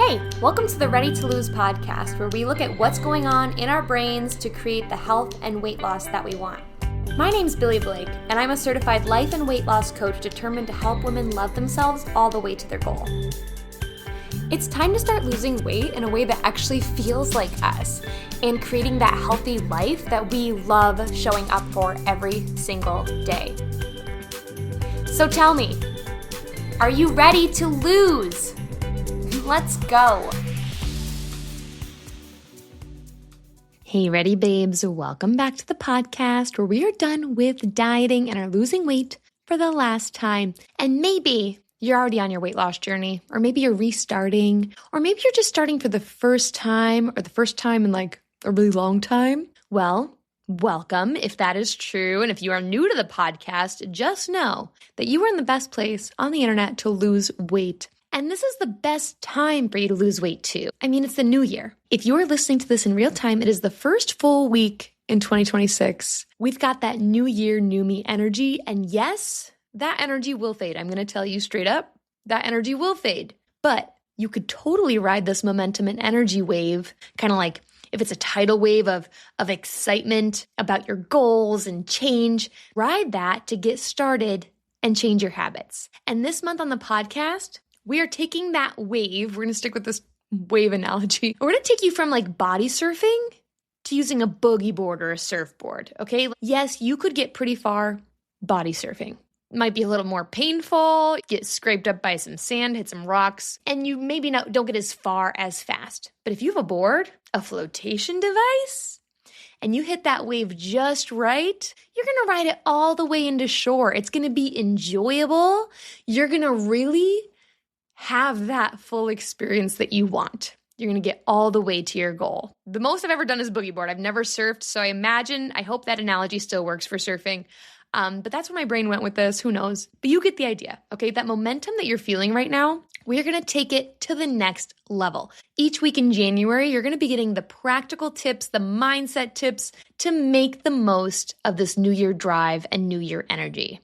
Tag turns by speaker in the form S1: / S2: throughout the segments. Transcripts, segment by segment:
S1: Hey, welcome to the Ready to Lose podcast, where we look at what's going on in our brains to create the health and weight loss that we want. My name's Billy Blake, and I'm a certified life and weight loss coach determined to help women love themselves all the way to their goal. It's time to start losing weight in a way that actually feels like us and creating that healthy life that we love showing up for every single day. So tell me, are you ready to lose? Let's go. Hey, ready babes. Welcome back to the podcast where we are done with dieting and are losing weight for the last time. And maybe you're already on your weight loss journey, or maybe you're restarting, or maybe you're just starting for the first time or the first time in like a really long time. Well, welcome if that is true. And if you are new to the podcast, just know that you are in the best place on the internet to lose weight. And this is the best time for you to lose weight too. I mean, it's the new year. If you are listening to this in real time, it is the first full week in 2026. We've got that new year, new me energy. And yes, that energy will fade. I'm going to tell you straight up, that energy will fade. But you could totally ride this momentum and energy wave, kind of like if it's a tidal wave of excitement about your goals and change, ride that to get started and change your habits. And this month on the podcast, we are taking that wave, we're going to stick with this wave analogy. We're going to take you from like body surfing to using a boogie board or a surfboard, okay? Yes, you could get pretty far body surfing. It might be a little more painful, get scraped up by some sand, hit some rocks, and you maybe don't get as far as fast. But if you have a board, a flotation device, and you hit that wave just right, you're going to ride it all the way into shore. It's going to be enjoyable. You're going to really have that full experience that you want. You're going to get all the way to your goal. The most I've ever done is boogie board. I've never surfed, so I hope that analogy still works for surfing. But that's where my brain went with this. Who knows? But you get the idea, okay? That momentum that you're feeling right now, we're going to take it to the next level. Each week in January, you're going to be getting the practical tips, the mindset tips to make the most of this New Year drive and New Year energy.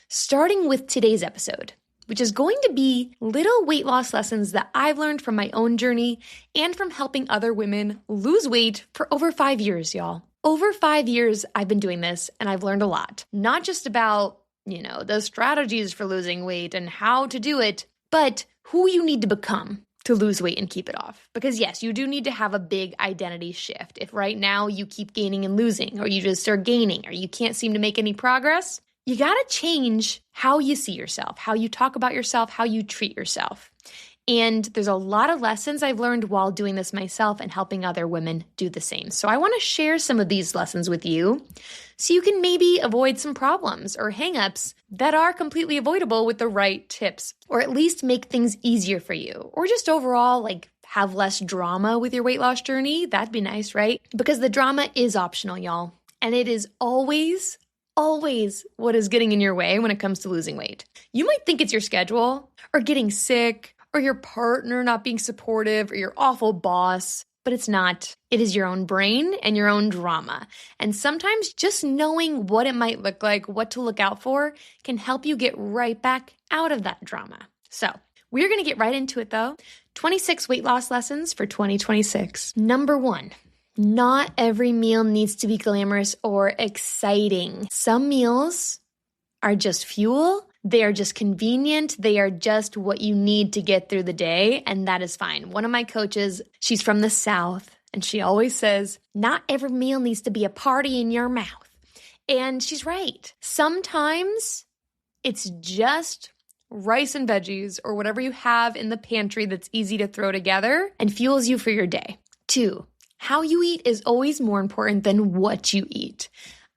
S1: Starting with today's episode, which is going to be little weight loss lessons that I've learned from my own journey and from helping other women lose weight for over 5 years, y'all. Over 5 years, I've been doing this and I've learned a lot. Not just about, the strategies for losing weight and how to do it, but who you need to become to lose weight and keep it off. Because yes, you do need to have a big identity shift. If right now you keep gaining and losing, or you just are gaining, or you can't seem to make any progress, you got to change how you see yourself, how you talk about yourself, how you treat yourself. And there's a lot of lessons I've learned while doing this myself and helping other women do the same. So I want to share some of these lessons with you so you can maybe avoid some problems or hangups that are completely avoidable with the right tips, or at least make things easier for you, or just overall have less drama with your weight loss journey. That'd be nice, right? Because the drama is optional, y'all. And it is always what is getting in your way when it comes to losing weight. You might think it's your schedule or getting sick or your partner not being supportive or your awful boss, but it's not. It is your own brain and your own drama. And sometimes just knowing what it might look like, what to look out for, can help you get right back out of that drama. So we're going to get right into it though. 26 weight loss lessons for 2026. Number 1. Not every meal needs to be glamorous or exciting. Some meals are just fuel. They are just convenient. They are just what you need to get through the day, and that is fine. One of my coaches, she's from the South, and she always says, not every meal needs to be a party in your mouth. And she's right. Sometimes it's just rice and veggies or whatever you have in the pantry that's easy to throw together and fuels you for your day. 2. How you eat is always more important than what you eat.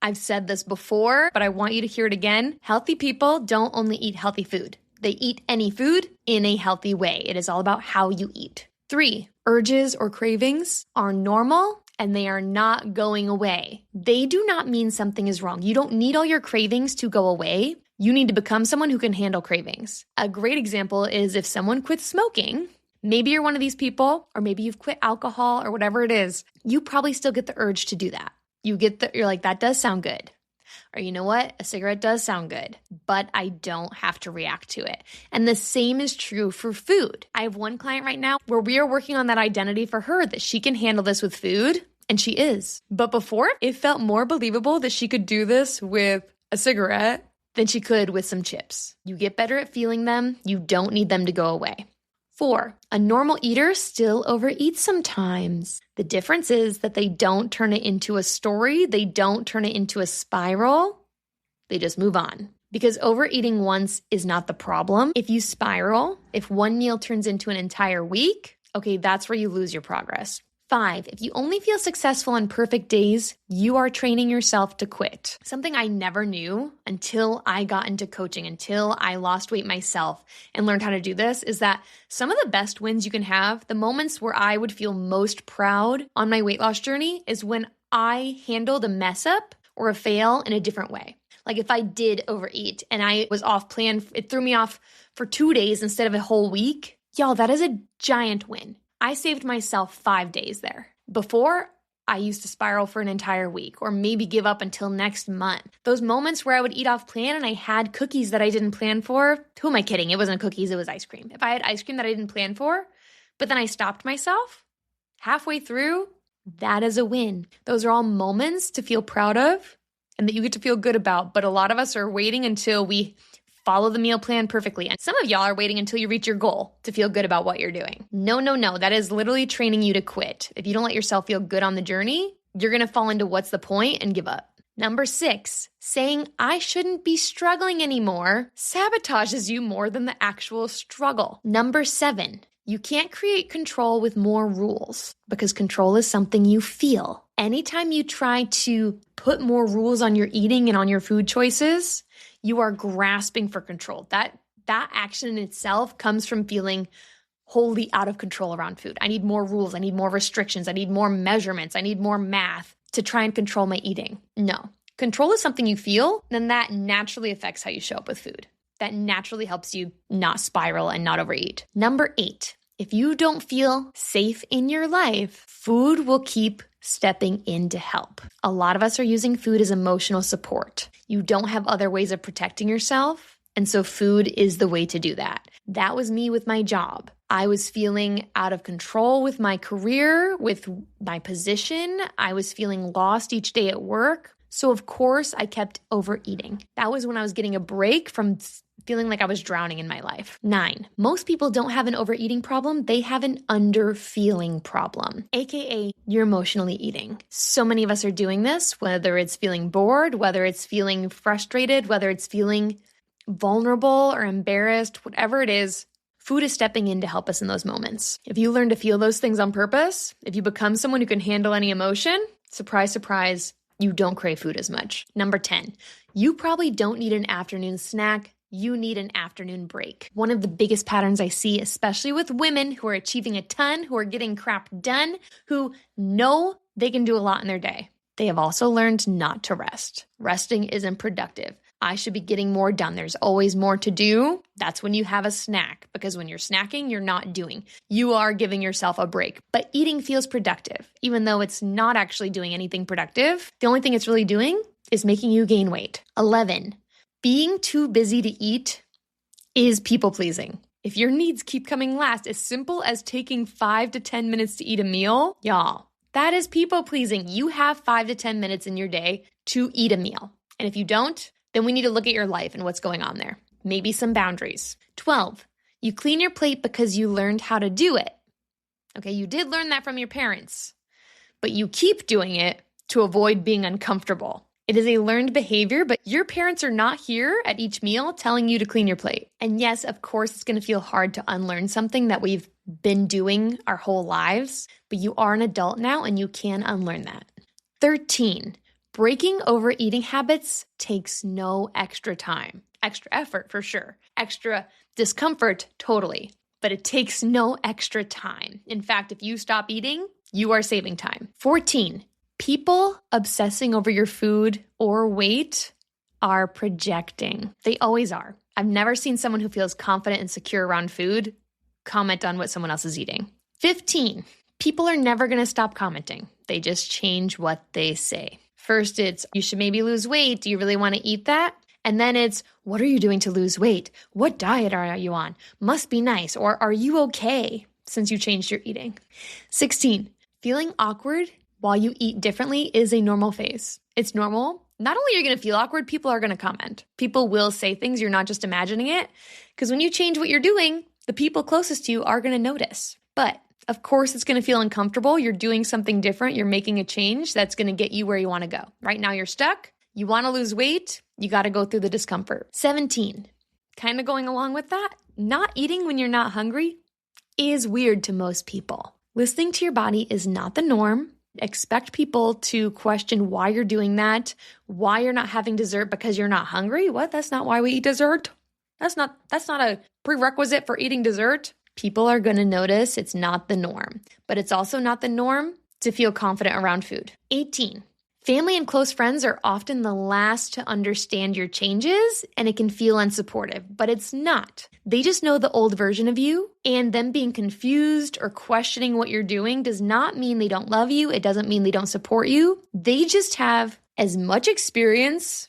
S1: I've said this before, but I want you to hear it again. Healthy people don't only eat healthy food. They eat any food in a healthy way. It is all about how you eat. 3, urges or cravings are normal and they are not going away. They do not mean something is wrong. You don't need all your cravings to go away. You need to become someone who can handle cravings. A great example is if someone quits smoking. Maybe you're one of these people, or maybe you've quit alcohol or whatever it is. You probably still get the urge to do that. You're like, that does sound good. Or you know what? A cigarette does sound good, but I don't have to react to it. And the same is true for food. I have one client right now where we are working on that identity for her that she can handle this with food, and she is. But before, it felt more believable that she could do this with a cigarette than she could with some chips. You get better at feeling them. You don't need them to go away. 4, a normal eater still overeats sometimes. The difference is that they don't turn it into a story. They don't turn it into a spiral. They just move on. Because overeating once is not the problem. If you spiral, if one meal turns into an entire week, okay, that's where you lose your progress. 5, if you only feel successful on perfect days, you are training yourself to quit. Something I never knew until I got into coaching, until I lost weight myself and learned how to do this, is that some of the best wins you can have, the moments where I would feel most proud on my weight loss journey, is when I handled a mess up or a fail in a different way. Like if I did overeat and I was off plan, it threw me off for 2 days instead of a whole week. Y'all, that is a giant win. I saved myself 5 days there. Before, I used to spiral for an entire week or maybe give up until next month. Those moments where I would eat off plan and I had cookies that I didn't plan for, who am I kidding? It wasn't cookies, it was ice cream. If I had ice cream that I didn't plan for, but then I stopped myself halfway through, that is a win. Those are all moments to feel proud of and that you get to feel good about. But a lot of us are waiting until we follow the meal plan perfectly. And some of y'all are waiting until you reach your goal to feel good about what you're doing. No. That is literally training you to quit. If you don't let yourself feel good on the journey, you're going to fall into what's the point and give up. Number 6, saying I shouldn't be struggling anymore sabotages you more than the actual struggle. Number 7, you can't create control with more rules because control is something you feel. Anytime you try to put more rules on your eating and on your food choices, you are grasping for control. That action in itself comes from feeling wholly out of control around food. I need more rules. I need more restrictions. I need more measurements. I need more math to try and control my eating. No. Control is something you feel, then that naturally affects how you show up with food. That naturally helps you not spiral and not overeat. Number 8, if you don't feel safe in your life, food will keep stepping in to help. A lot of us are using food as emotional support. You don't have other ways of protecting yourself, and so food is the way to do that. That was me with my job. I was feeling out of control with my career, with my position. I was feeling lost each day at work. So of course I kept overeating. That was when I was getting a break from feeling like I was drowning in my life. 9, most people don't have an overeating problem. They have an underfeeling problem, AKA you're emotionally eating. So many of us are doing this, whether it's feeling bored, whether it's feeling frustrated, whether it's feeling vulnerable or embarrassed, whatever it is, food is stepping in to help us in those moments. If you learn to feel those things on purpose, if you become someone who can handle any emotion, surprise, surprise, you don't crave food as much. Number 10, you probably don't need an afternoon snack. You need an afternoon break. One of the biggest patterns I see, especially with women who are achieving a ton, who are getting crap done, who know they can do a lot in their day. They have also learned not to rest. Resting isn't productive. I should be getting more done. There's always more to do. That's when you have a snack, because when you're snacking, you're not doing. You are giving yourself a break. But eating feels productive, even though it's not actually doing anything productive. The only thing it's really doing is making you gain weight. 11, being too busy to eat is people-pleasing. If your needs keep coming last, as simple as taking 5 to 10 minutes to eat a meal, y'all, that is people-pleasing. You have 5 to 10 minutes in your day to eat a meal. And if you don't, then we need to look at your life and what's going on there. Maybe some boundaries. 12, you clean your plate because you learned how to do it. Okay, you did learn that from your parents, but you keep doing it to avoid being uncomfortable. It is a learned behavior, but your parents are not here at each meal telling you to clean your plate. And yes, of course, it's going to feel hard to unlearn something that we've been doing our whole lives, but you are an adult now and you can unlearn that. 13, breaking overeating habits takes no extra time. Extra effort for sure. Extra discomfort, totally. But it takes no extra time. In fact, if you stop eating, you are saving time. 14, people obsessing over your food or weight are projecting. They always are. I've never seen someone who feels confident and secure around food comment on what someone else is eating. 15, people are never going to stop commenting. They just change what they say. First, it's you should maybe lose weight. Do you really want to eat that? And then it's, what are you doing to lose weight? What diet are you on? Must be nice. Or are you okay since you changed your eating? 16, feeling awkward while you eat differently is a normal phase. It's normal. Not only are you going to feel awkward, people are going to comment. People will say things. You're not just imagining it. Because when you change what you're doing, the people closest to you are going to notice. But of course, it's going to feel uncomfortable. You're doing something different. You're making a change that's going to get you where you want to go. Right now, you're stuck. You want to lose weight. You got to go through the discomfort. 17, kind of going along with that, not eating when you're not hungry is weird to most people. Listening to your body is not the norm. Expect people to question why you're doing that, why you're not having dessert because you're not hungry. What? That's not why we eat dessert. That's not a prerequisite for eating dessert. People are going to notice it's not the norm, but it's also not the norm to feel confident around food. 18, family and close friends are often the last to understand your changes, and it can feel unsupportive, but it's not. They just know the old version of you, and them being confused or questioning what you're doing does not mean they don't love you. It doesn't mean they don't support you. They just have as much experience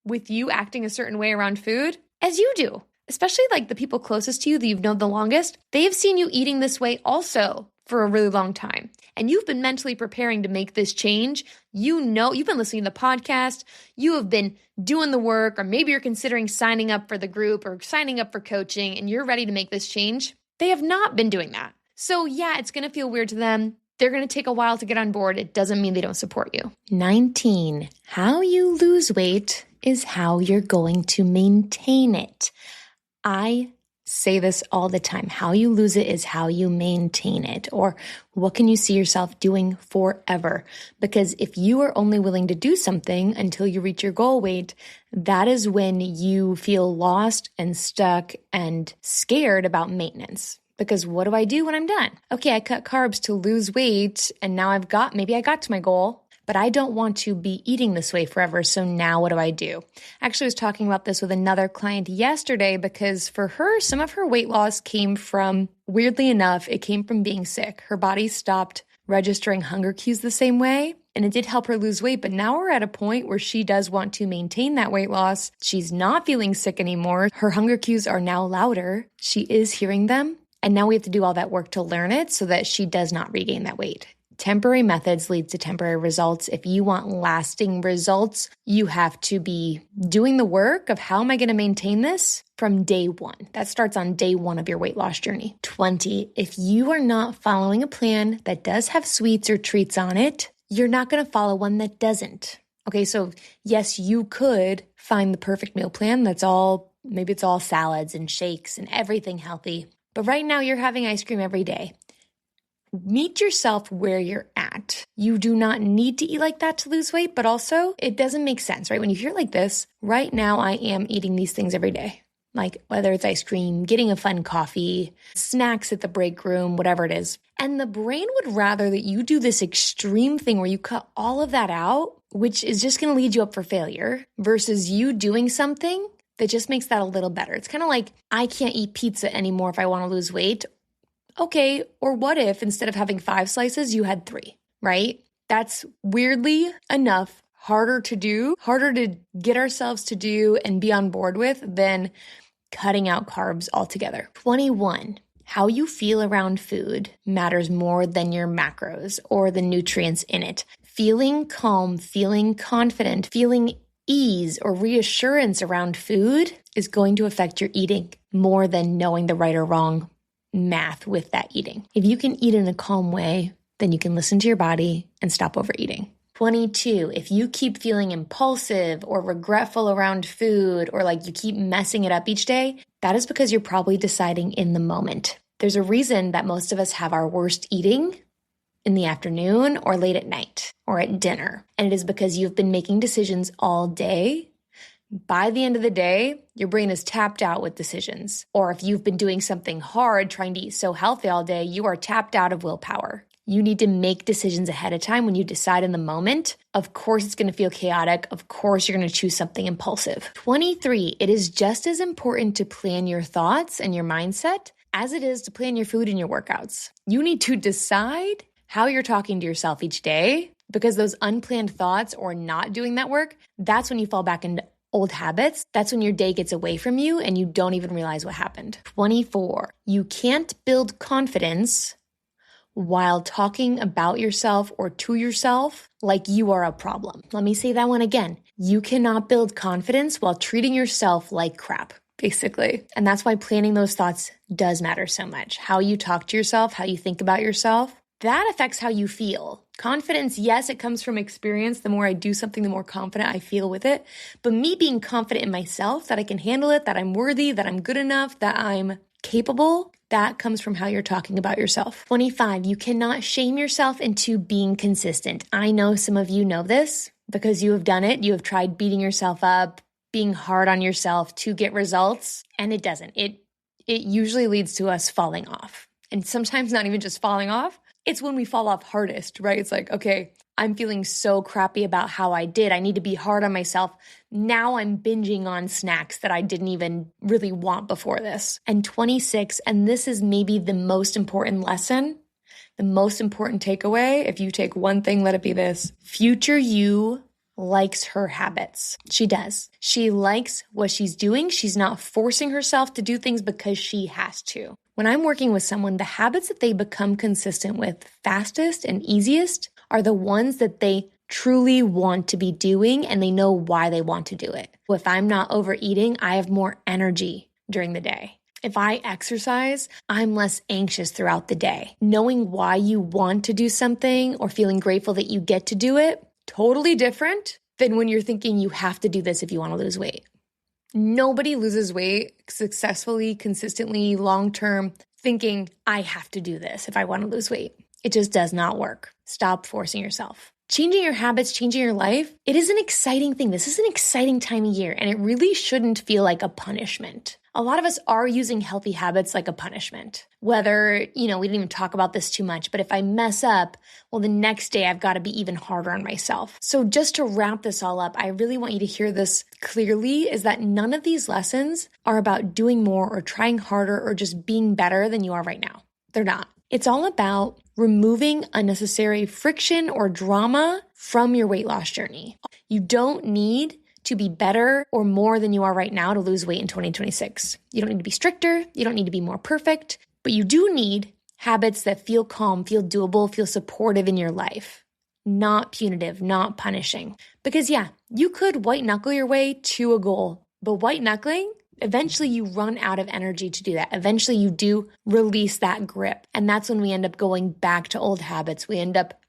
S1: with you acting a certain way around food as you do. Especially like the people closest to you that you've known the longest, they have seen you eating this way also for a really long time. And you've been mentally preparing to make this change. You know, you've been listening to the podcast, you have been doing the work, or maybe you're considering signing up for the group or signing up for coaching and you're ready to make this change. They have not been doing that. So yeah, it's going to feel weird to them. They're going to take a while to get on board. It doesn't mean they don't support you. 19, how you lose weight is how you're going to maintain it. I say this all the time. How you lose it is how you maintain it. Or what can you see yourself doing forever? Because if you are only willing to do something until you reach your goal weight, that is when you feel lost and stuck and scared about maintenance. Because what do I do when I'm done? Okay, I cut carbs to lose weight and now maybe I got to my goal. But I don't want to be eating this way forever, so now what do I do? I actually was talking about this with another client yesterday because for her, some of her weight loss came from, weirdly enough, it came from being sick. Her body stopped registering hunger cues the same way, and it did help her lose weight, but now we're at a point where she does want to maintain that weight loss. She's not feeling sick anymore. Her hunger cues are now louder. She is hearing them, and now we have to do all that work to learn it so that she does not regain that weight. Temporary methods lead to temporary results. If you want lasting results, you have to be doing the work of how am I going to maintain this from day one. That starts on day one of your weight loss journey. 20, if you are not following a plan that does have sweets or treats on it, you're not going to follow one that doesn't. Okay, so yes, you could find the perfect meal plan maybe it's all salads and shakes and everything healthy. But right now you're having ice cream every day. Meet yourself where you're at. You do not need to eat like that to lose weight, but also it doesn't make sense, right? When you hear like this, right now I am eating these things every day. Like whether it's ice cream, getting a fun coffee, snacks at the break room, whatever it is. And the brain would rather that you do this extreme thing where you cut all of that out, which is just going to lead you up for failure, versus you doing something that just makes that a little better. It's kind of like, I can't eat pizza anymore if I want to lose weight. Okay, or what if instead of having 5 slices, you had 3, right? That's weirdly enough harder to get ourselves to do and be on board with than cutting out carbs altogether. 21, how you feel around food matters more than your macros or the nutrients in it. Feeling calm, feeling confident, feeling ease or reassurance around food is going to affect your eating more than knowing the right or wrong math with that eating. If you can eat in a calm way, then you can listen to your body and stop overeating. 22, if you keep feeling impulsive or regretful around food or like you keep messing it up each day, that is because you're probably deciding in the moment. There's a reason that most of us have our worst eating in the afternoon or late at night or at dinner. And it is because you've been making decisions all day. By the end of the day, your brain is tapped out with decisions. Or if you've been doing something hard, trying to eat so healthy all day, you are tapped out of willpower. You need to make decisions ahead of time when you decide in the moment. Of course, it's going to feel chaotic. Of course, you're going to choose something impulsive. 23, it is just as important to plan your thoughts and your mindset as it is to plan your food and your workouts. You need to decide how you're talking to yourself each day because those unplanned thoughts or not doing that work, that's when you fall back into old habits. That's when your day gets away from you and you don't even realize what happened. 24, you can't build confidence while talking about yourself or to yourself like you are a problem. Let me say that one again. You cannot build confidence while treating yourself like crap, basically. And that's why planning those thoughts does matter so much. How you talk to yourself, how you think about yourself, that affects how you feel. Confidence, yes, it comes from experience. The more I do something, the more confident I feel with it. But me being confident in myself, that I can handle it, that I'm worthy, that I'm good enough, that I'm capable, that comes from how you're talking about yourself. 25, you cannot shame yourself into being consistent. I know some of you know this because you have done it. You have tried beating yourself up, being hard on yourself to get results, and it doesn't. It usually leads to us falling off. And sometimes not even just falling off. It's when we fall off hardest, right? It's like, okay, I'm feeling so crappy about how I did. I need to be hard on myself. Now I'm binging on snacks that I didn't even really want before this. And 26, and this is maybe the most important lesson, the most important takeaway. If you take one thing, let it be this. Future you likes her habits. She does. She likes what she's doing. She's not forcing herself to do things because she has to. When I'm working with someone, the habits that they become consistent with fastest and easiest are the ones that they truly want to be doing and they know why they want to do it. If I'm not overeating, I have more energy during the day. If I exercise, I'm less anxious throughout the day. Knowing why you want to do something or feeling grateful that you get to do it, totally different than when you're thinking you have to do this if you want to lose weight. Nobody loses weight successfully, consistently, long-term, thinking, I have to do this if I want to lose weight. It just does not work. Stop forcing yourself. Changing your habits, changing your life, it is an exciting thing. This is an exciting time of year, and it really shouldn't feel like a punishment. A lot of us are using healthy habits like a punishment. Whether, we didn't even talk about this too much, but if I mess up, well, the next day I've got to be even harder on myself. So just to wrap this all up, I really want you to hear this clearly, is that none of these lessons are about doing more or trying harder or just being better than you are right now. They're not. It's all about removing unnecessary friction or drama from your weight loss journey. You don't need to be better or more than you are right now to lose weight in 2026. You don't need to be stricter. You don't need to be more perfect, but you do need habits that feel calm, feel doable, feel supportive in your life, not punitive, not punishing. Because you could white knuckle your way to a goal, but white knuckling, eventually you run out of energy to do that. Eventually you do release that grip. And that's when we end up going back to old habits. We end up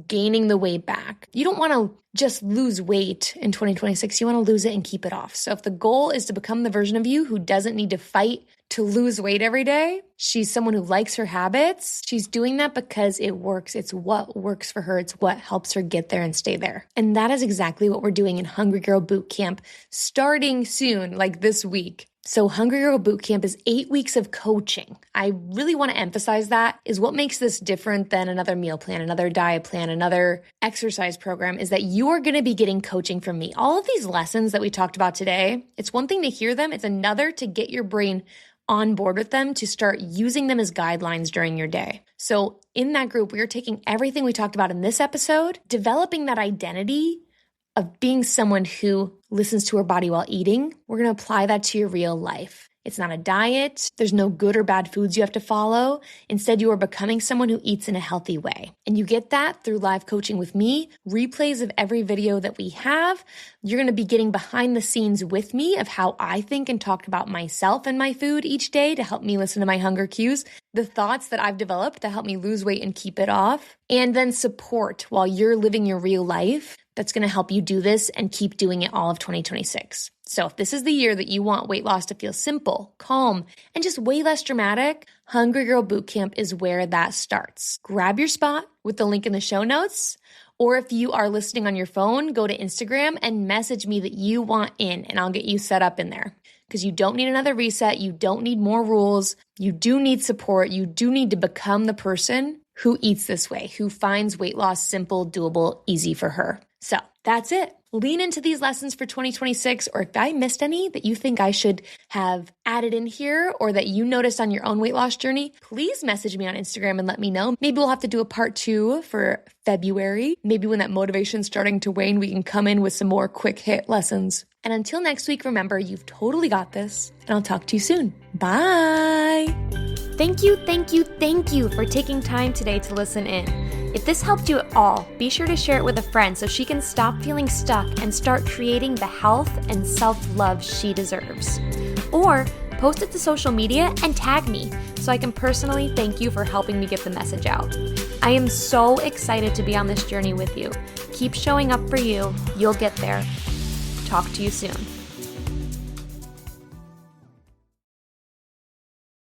S1: gaining the weight back. You don't want to just lose weight in 2026. You want to lose it and keep it off. So if the goal is to become the version of you who doesn't need to fight to lose weight every day, she's someone who likes her habits. She's doing that because it works. It's what works for her. It's what helps her get there and stay there. And that is exactly what we're doing in Hungry Girl Bootcamp starting soon, like this week. So Hungry Girl Bootcamp is 8 weeks of coaching. I really want to emphasize that is what makes this different than another meal plan, another diet plan, another exercise program, is that you are going to be getting coaching from me. All of these lessons that we talked about today, it's one thing to hear them. It's another to get your brain on board with them, to start using them as guidelines during your day. So in that group, we are taking everything we talked about in this episode, developing that identity of being someone who listens to her body while eating. We're going to apply that to your real life. It's not a diet. There's no good or bad foods you have to follow. Instead, you are becoming someone who eats in a healthy way. And you get that through live coaching with me, replays of every video that we have. You're going to be getting behind the scenes with me of how I think and talk about myself and my food each day to help me listen to my hunger cues, the thoughts that I've developed to help me lose weight and keep it off, and then support while you're living your real life. That's going to help you do this and keep doing it all of 2026. So if this is the year that you want weight loss to feel simple, calm, and just way less dramatic, Hungry Girl Bootcamp is where that starts. Grab your spot with the link in the show notes, or if you are listening on your phone, go to Instagram and message me that you want in, and I'll get you set up in there. Because you don't need another reset. You don't need more rules. You do need support. You do need to become the person who eats this way, who finds weight loss simple, doable, easy for her. So that's it. Lean into these lessons for 2026, or if I missed any that you think I should have added in here or that you noticed on your own weight loss journey, please message me on Instagram and let me know. Maybe we'll have to do a part 2 for February. Maybe when that motivation's starting to wane, we can come in with some more quick hit lessons. And until next week, remember, you've totally got this, and I'll talk to you soon. Bye. Thank you for taking time today to listen in. If this helped you at all, be sure to share it with a friend so she can stop feeling stuck and start creating the health and self-love she deserves. Or post it to social media and tag me so I can personally thank you for helping me get the message out. I am so excited to be on this journey with you. Keep showing up for you. You'll get there. Talk to you soon.